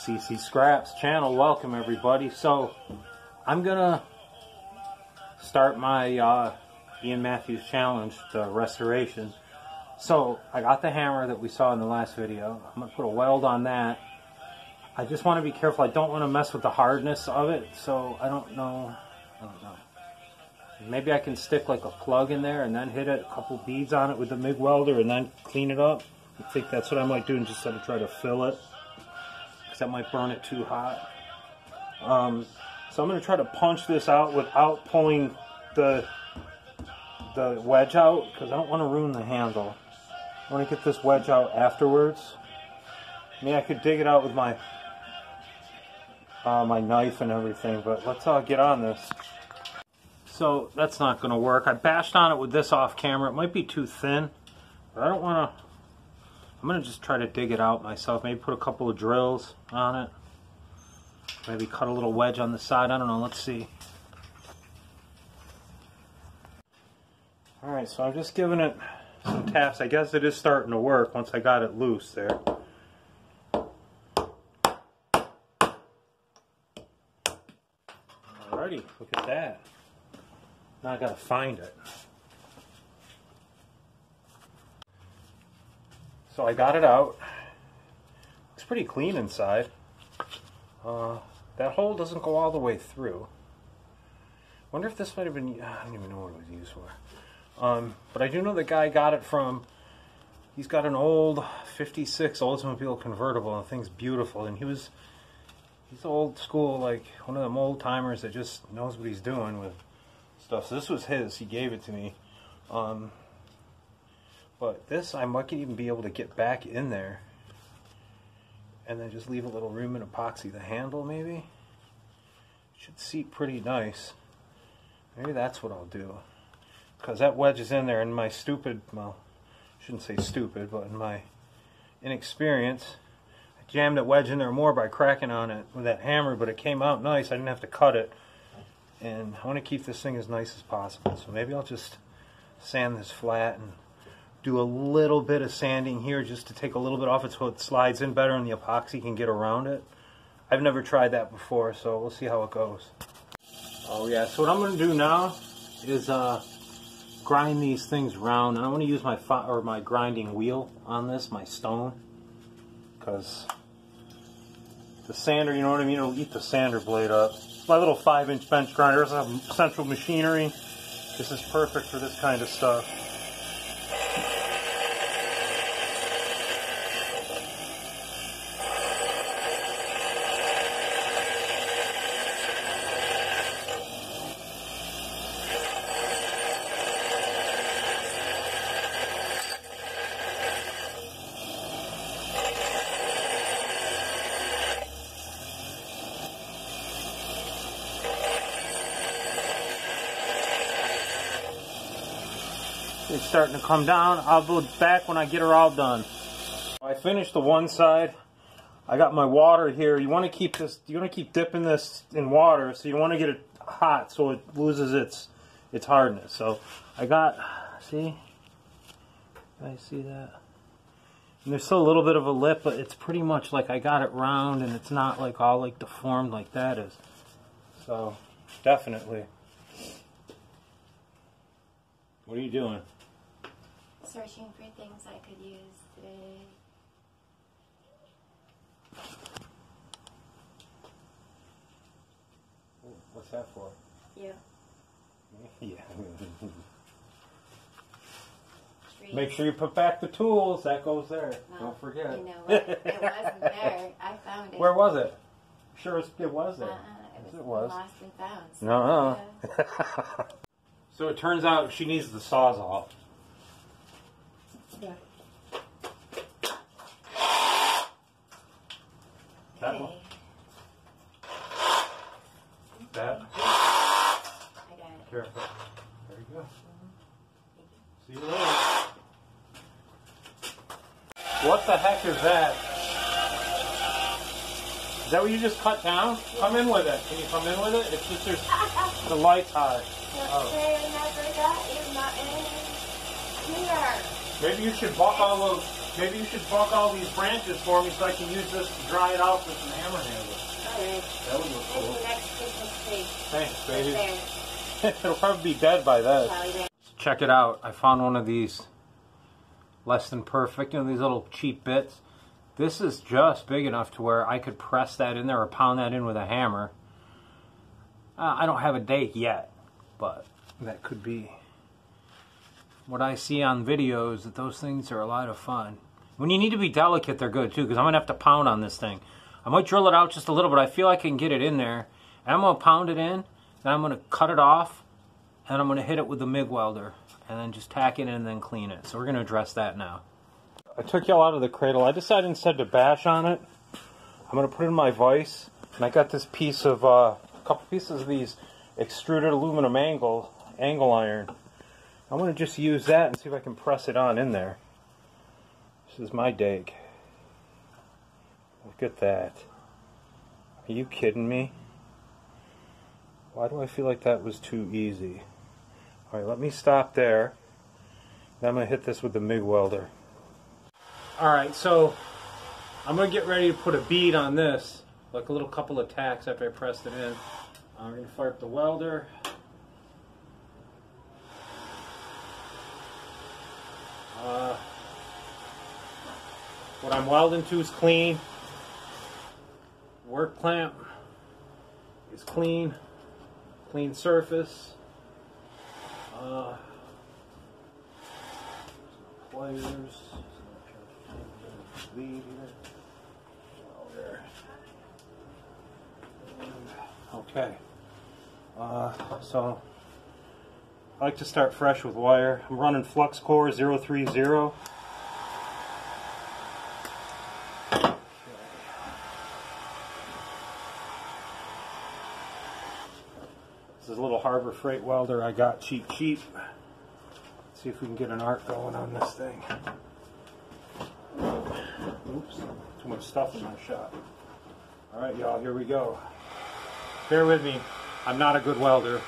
CC Scraps channel. Welcome everybody. So I'm gonna start my Ian Mathews challenge, the restoration. So I got the hammer that we saw in the last video. I'm gonna put a weld on that. I just want to be careful. I don't want to mess with the hardness of it, so I don't know. Maybe I can stick like a plug in there and then hit it, a couple beads on it with the MIG welder and then clean it up. I think that's what I might do, and just sort of try to fill it, because that might burn it too hot. So I'm going to try to punch this out without pulling the wedge out, because I don't want to ruin the handle. I want to get this wedge out afterwards. I mean, I could dig it out with my my knife and everything, but let's get on this. So that's not going to work. I bashed on it with this off camera. It might be too thin, but I don't want to. I'm going to just try to dig it out myself. Maybe put a couple of drills on it. Maybe cut a little wedge on the side. I don't know. Let's see. Alright, so I'm just giving it some taps. I guess it is starting to work once I got it loose there. Alrighty, look at that. Now I gotta find it. So I got it out. Looks pretty clean inside. That hole doesn't go all the way through. Wonder if this might have been, I don't even know what it was used for. But I do know the guy got it from, he's got an old 56 Oldsmobile convertible, and the thing's beautiful, and he's old school, like one of them old timers that just knows what he's doing with stuff. So this was his, he gave it to me. But this, I might even be able to get back in there and then just leave a little room and epoxy the handle, maybe. Should seat pretty nice. Maybe that's what I'll do. Because that wedge is in there, and my stupid, well, I shouldn't say stupid, but in my inexperience, I jammed that wedge in there more by cracking on it with that hammer, but it came out nice. I didn't have to cut it. And I want to keep this thing as nice as possible. So maybe I'll just sand this flat and do a little bit of sanding here just to take a little bit off it so it slides in better and the epoxy can get around it. I've never tried that before, so we'll see how it goes. Oh yeah, so what I'm going to do now is grind these things round, and I want to use my grinding wheel on this, my stone, because the sander, you know what I mean, it'll eat the sander blade up. It's my little 5-inch bench grinder. It's a Central Machinery. This is perfect for this kind of stuff. It's starting to come down. I'll go back when I get her all done. I finished the one side. I got my water here. You want to keep this. You want to keep dipping this in water, so you want to get it hot so it loses its hardness. So I got. See? I see that. And there's still a little bit of a lip, but it's pretty much like I got it round, and it's not like all like deformed like that is. So definitely. What are you doing? Searching for things I could use today. What's that for? You. Yeah. Make sure you put back the tools. That goes there. Well, don't forget. You know what? It wasn't there. I found it. Where was it? Sure, it was there. It was lost and found. So No. Yeah. So it turns out she needs the Sawzall. Yeah. That one? That? I got it. Careful. There you go. See you later. What the heck is that? Is that what you just cut down? Come in with it. Can you come in with it? It's just there's the light's high. Oh. Maybe you should buck all those maybe you should bulk all these branches for me so I can use this to dry it out with some hammer handles. Alright. That would look cool. That's the next Christmas tree. Thanks, baby. Right there. It'll probably be dead by then. Charlie there. Check it out. I found one of these less than perfect, you know, these little cheap bits. This is just big enough to where I could press that in there or pound that in with a hammer. I don't have a date yet, but that could be. What I see on videos, that those things are a lot of fun. When you need to be delicate, they're good too, because I'm going to have to pound on this thing. I might drill it out just a little, but I feel I can get it in there. And I'm going to pound it in, then I'm going to cut it off, and I'm going to hit it with the MIG welder, and then just tack it in and then clean it. So we're going to address that now. I took y'all out of the cradle. I decided instead to bash on it, I'm going to put it in my vise, and I got this piece of, a couple pieces of these extruded aluminum angle iron. I'm going to just use that and see if I can press it on in there. This is my dig. Look at that. Are you kidding me? Why do I feel like that was too easy? Alright, let me stop there. Then I'm going to hit this with the MIG welder. Alright, so I'm going to get ready to put a bead on this. Like a little couple of tacks after I pressed it in. I'm going to fire up the welder. What I'm welding to is clean. Work clamp is clean. Clean surface. Pliers. Lead here. There. Okay. So I like to start fresh with wire. I'm running flux core 030. This is a little Harbor Freight welder I got cheap. Let's see if we can get an arc going on this thing. Oops, too much stuff in my shop. Alright y'all, here we go. Bear with me, I'm not a good welder.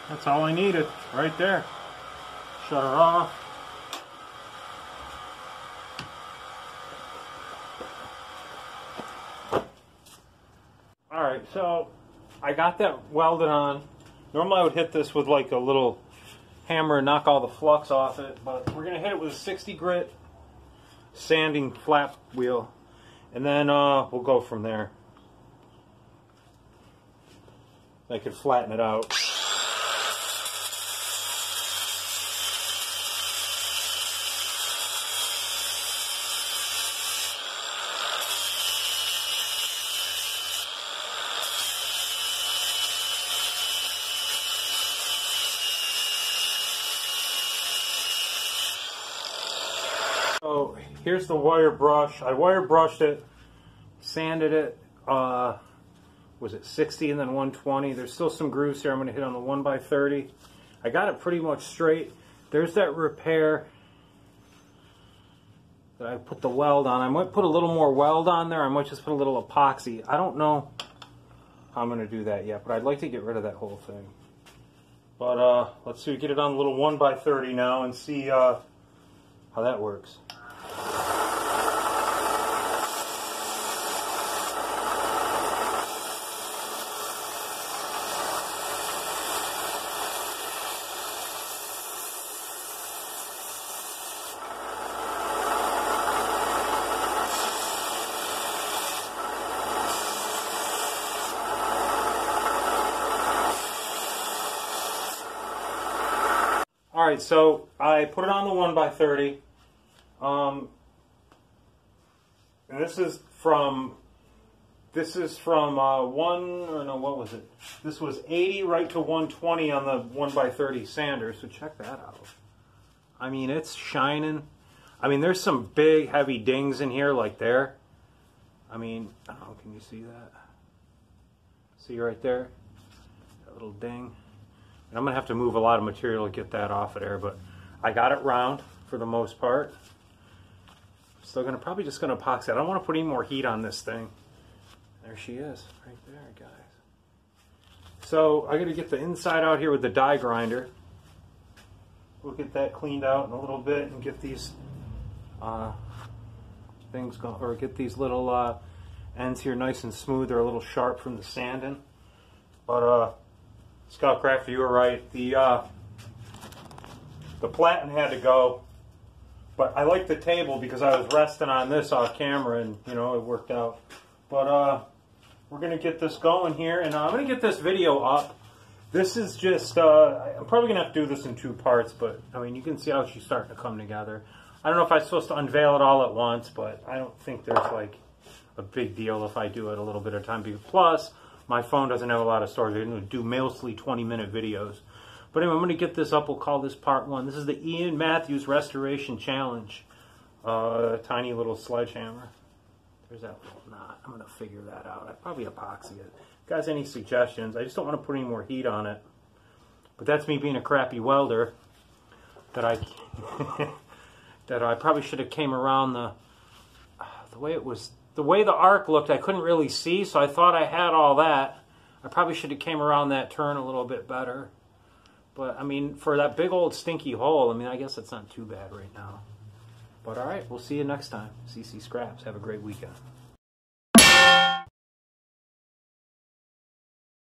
That's all I needed, right there. Shut her off. Alright, so I got that welded on. Normally I would hit this with like a little hammer and knock all the flux off it, but we're going to hit it with a 60 grit sanding flat wheel, and then we'll go from there. I could flatten it out. So here's the wire brush. I wire brushed it, sanded it, was it 60 and then 120. There's still some grooves here I'm going to hit on the 1x30. I got it pretty much straight. There's that repair that I put the weld on. I might put a little more weld on there. I might just put a little epoxy. I don't know how I'm going to do that yet, but I'd like to get rid of that whole thing. But let's see, get it on a little 1x30 now and see how that works. Alright, so I put it on the 1x30. And this is from what was it? This was 80 right to 120 on the 1x30 sander, so check that out. I mean, it's shining. I mean, there's some big, heavy dings in here, like there. I mean, I don't know, can you see that? See right there? That little ding. And I'm going to have to move a lot of material to get that off of there, but I got it round for the most part. Still going to, probably just going to epoxy it. I don't want to put any more heat on this thing. There she is, right there, guys. So I got to get the inside out here with the die grinder. We'll get that cleaned out in a little bit and get these things going, or get these little ends here nice and smooth. They're a little sharp from the sanding. But Scoutcraft, you were right. The platen had to go. But I like the table because I was resting on this off camera, and you know, it worked out. But we're gonna get this going here, and I'm gonna get this video up. This is just I'm probably gonna have to do this in 2 parts, but I mean, you can see how she's starting to come together. I don't know if I'm supposed to unveil it all at once, but I don't think there's like a big deal if I do it a little bit of time. Plus, my phone doesn't have a lot of storage. I'm going to do mostly 20-minute videos. But anyway, I'm going to get this up. We'll call this part 1. This is the Ian Mathews Restoration Challenge. Tiny little sledgehammer. There's that little knot. I'm going to figure that out. I'd probably epoxy it. If you guys, any suggestions? I just don't want to put any more heat on it. But that's me being a crappy welder. That I probably should have came around the way it was. The way the arc looked, I couldn't really see, so I thought I had all that. I probably should have came around that turn a little bit better. But, I mean, for that big old stinky hole, I mean, I guess it's not too bad right now. But, all right, we'll see you next time. CC Scraps. Have a great weekend.